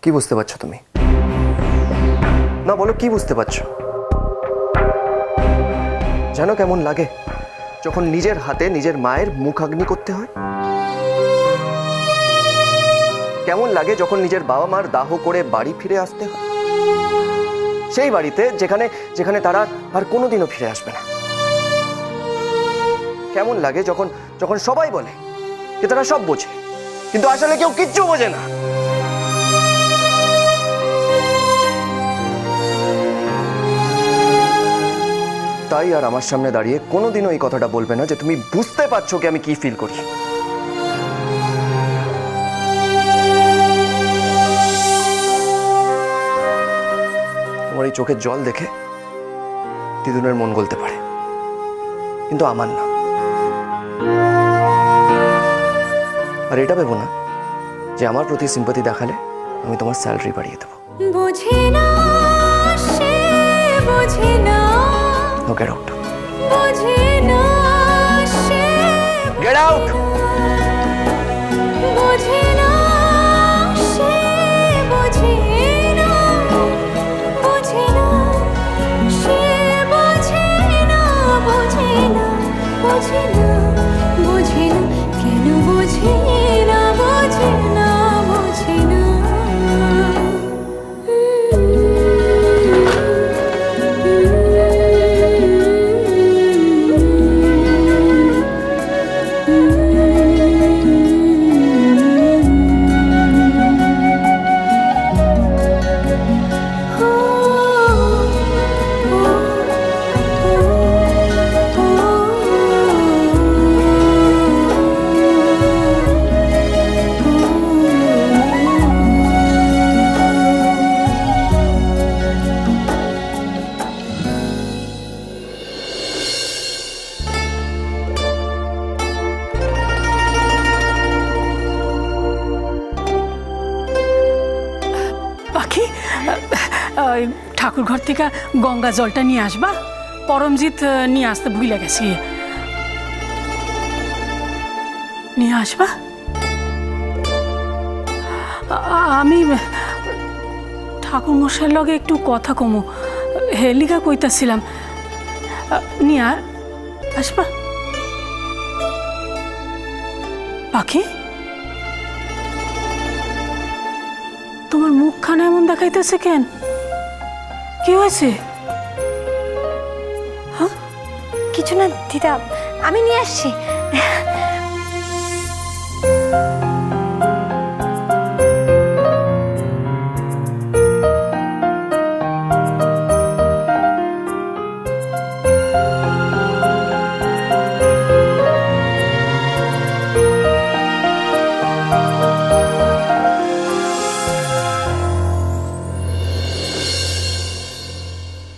কি বুঝতে পারছো তুমি? না বলো, কি বুঝতে পারছো? জানো কেমন লাগে যখন নিজের হাতে নিজের মায়ের মুখাগ্নি করতে হয়? কেমন লাগে যখন নিজের বাবা মার দাহ করে বাড়ি ফিরে আসতে হয়, সেই বাড়িতে যেখানে যেখানে তারা আর কোনোদিনও ফিরে আসবে না? কেমন লাগে যখন যখন সবাই বলে যে তারা সব বোঝে, কিন্তু আসলে কেউ কিচ্ছু বোঝে না? তাই আর আমার সামনে দাঁড়িয়ে কোনোদিনও এই কথাটা বলবে না যে তুমি বুঝতে পারছো কি আমি কি ফিল করি। তোমার এই চোখের জল দেখে দিদুনের মন গলতে পারে, কিন্তু আমার না। আর এটা ভেবো না যে আমার প্রতি সিম্পাথি দেখালে আমি তোমার স্যালারি বাড়িয়ে দেবো। বোঝে না, সে বোঝে না, নো, গেট আউট। বোঝে না, সে গেট আউট। বোঝে না, সে বোঝে না, বোঝে না, সে বোঝে না, বোঝে না, বোঝে না, বোঝে না, কেন বোঝে না, বোঝে না, বোঝে না। পাখি, ঠাকুর ঘর থেকে গঙ্গা জলটা নিয়ে আসবা। পরমজিৎ নিয়ে আসতে ভুলে গেছি। নিয়ে আসবা। আমি ঠাকুর মশাইয়ের লগে একটু কথা কমু, হেলিকা কইতাছিলাম। নিয়ে আসবা পাখি। তোমার মুখখানা এমন দেখাইতেছে কেন? কি হয়েছে? কিছু না দিদা, আমি নিয়ে আসছি।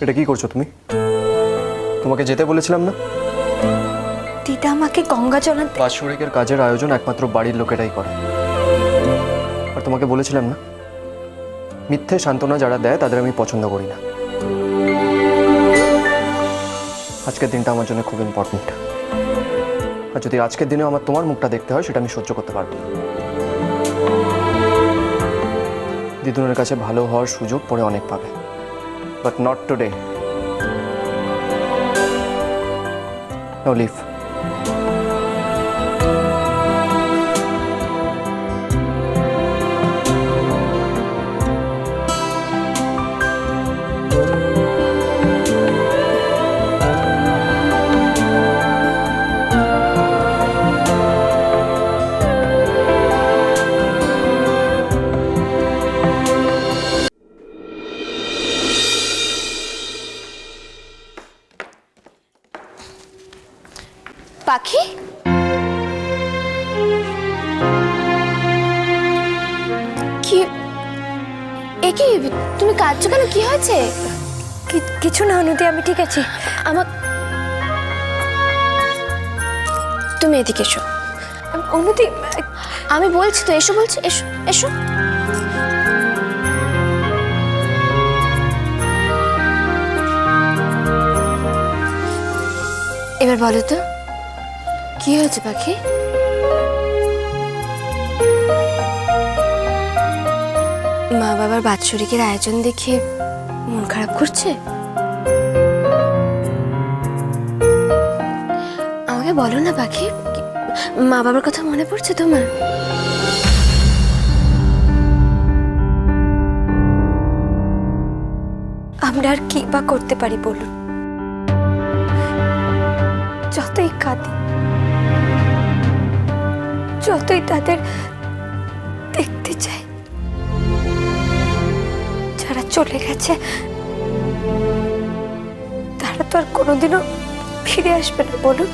এটা কি করছো তুমি? তোমাকে যেতে বলেছিলাম না? দিদা আমাকে গঙ্গা জল আনতে। বাৎসরিকের কাজের আয়োজন একমাত্র বাড়ির লোকেরাই করে। আর তোমাকে বলেছিলাম না, মিথ্যে সান্ত্বনা যারা দেয় তাদের আমি পছন্দ করি না। আজকের দিনটা আমার জন্য খুব ইম্পর্টেন্ট। আর যদি আজকের দিনে আমার তোমার মুখটা দেখতে হয়, সেটা আমি সহ্য করতে পারবো না। দিদুনের কাছে ভালো হওয়ার সুযোগ পরে অনেক পাবে, but not today. Now leave. পাখি, কি একি তুমি কাঁদছো কেন? কি হয়েছে? কিছু না অনুদি, আমি ঠিক আছি। আমার তুমি এদিকে এসো। অনুদি, আমি বলছি তো, এসো বলছি, এসো এসো। এবার বলো তো কি হয়েছে পাখি? মা বাবার বাৎসরিকের আয়োজন দেখে মন খারাপ করছে? আমাকে বলো না পাখি, মা বাবার কথা মনে পড়ছে তোমার? আমরা আর কি বা করতে পারি বলুন? যতই কাঁদি, যতই তাদের দেখতে চাই, যারা চলে গেছে তারা তো আর কোনোদিনও ফিরে আসবে না বলুন।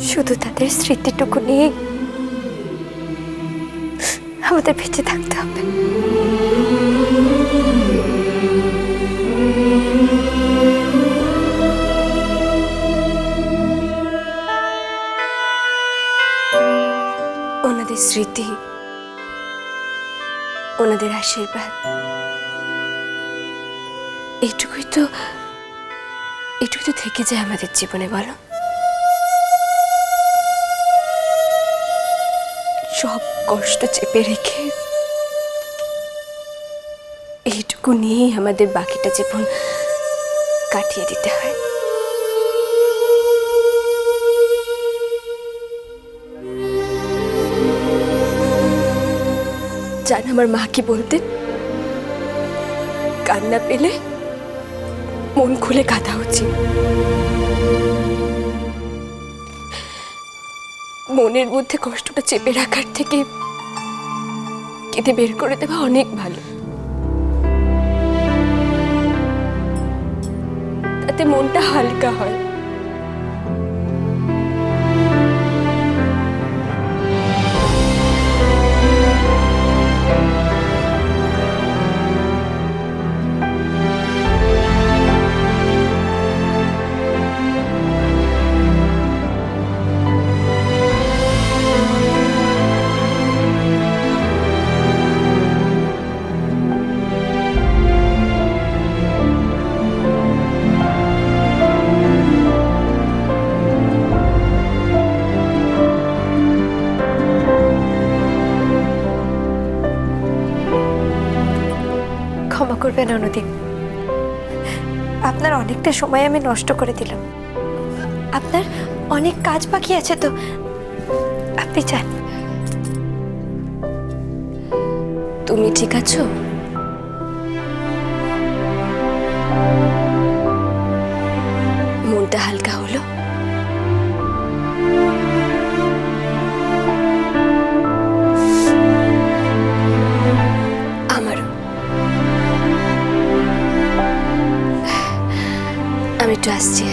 শুধু তাদের স্মৃতিটুকু নিয়ে আমাদের বেঁচে থাকতে হবে। ওনাদের স্মৃতি, ওনাদের আশীর্বাদ, এইটুকুই তো থেকে যায় আমাদের জীবনে, বলো? সব কষ্ট চেপে রেখে এইটুকু নিয়েই আমাদের বাকিটা জীবন কাটিয়ে দিতে হয়। জান, আমার মা কি বলতেন? কান্না পেলে মন খুলে কাঁদা উচিত। মনের মধ্যে কষ্টটা চেপে রাখার থেকে কেটে বের করে দেওয়া অনেক ভালো। তাতে মনটা হালকা হয়। ক্ষমা করবেন অনুদীপ, আপনার অনেকটা সময় আমি নষ্ট করে দিলাম। আপনার অনেক কাজ বাকি আছে, তো আপনি যান। তুমি ঠিক আছো? মনটা হালকা হলো? আমি একটু আসছি।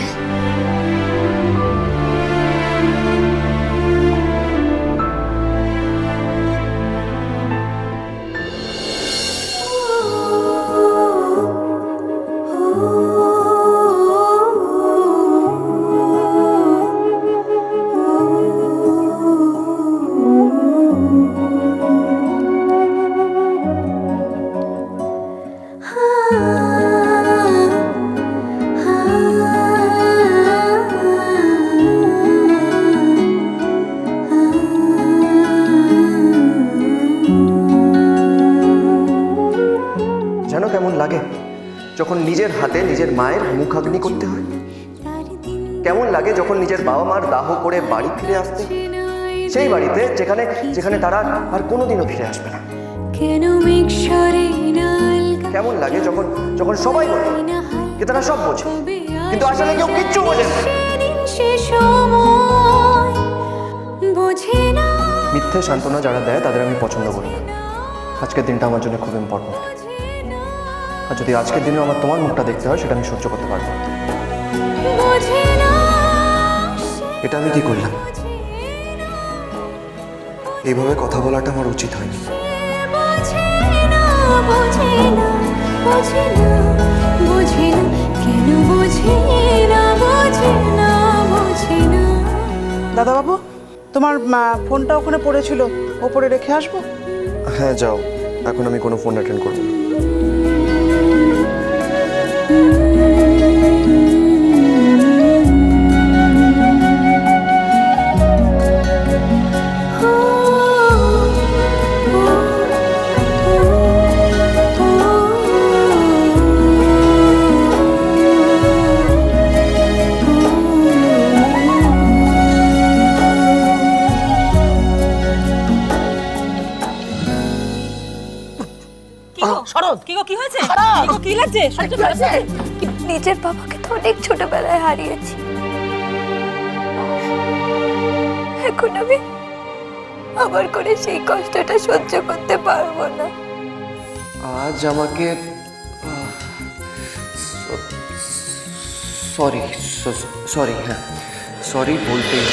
জানো কেমন লাগে যখন নিজের হাতে নিজের মায়ের মুখাগ্নি করতে হয়? কেমন লাগে যখন নিজের বাবা মার দাহ করে বাড়ি ফিরে আসতে হয়? সেই বাড়িতে যেখানে যেখানে তারা আর কোনোদিনও ফিরে আসবে না। কেমন লাগে যখন যখন সবাই বলে যে তারা সব বোঝে, কিন্তু আসলে কেউ কিচ্ছু বোঝে না। মিথ্যে সান্ত্বনা যারা দেয় তাদের আমি পছন্দ করি না। আজকের দিনটা আমার জন্য খুব ইম্পর্টেন্ট, আর যদি আজকের দিনে আমার তোমার মুখটা দেখতে হয় সেটা আমি সহ্য করতে পারবো না। এটা আমি কি করলাম? এইভাবে কথা বলাটা আমার উচিত হয়নি। দাদাবাবু, তোমার ফোনটা ওখানে পড়েছিল, ওপরে রেখে আসবো? হ্যাঁ যাও, এখন আমি কোনো ফোন অ্যাটেন্ড করবো না। শরৎ কি গো, কি হয়েছে? কি গো, কি লাগছে? শরীরটা খারাপ লাগছে? নিজের বাবাকে তো অনেক ছোটবেলায় হারিয়েছি। এখন আমি আবার করে সেই কষ্টটা সহ্য করতে পারবো না। আজ আমাকে সরি, হ্যাঁ সরি বলতেই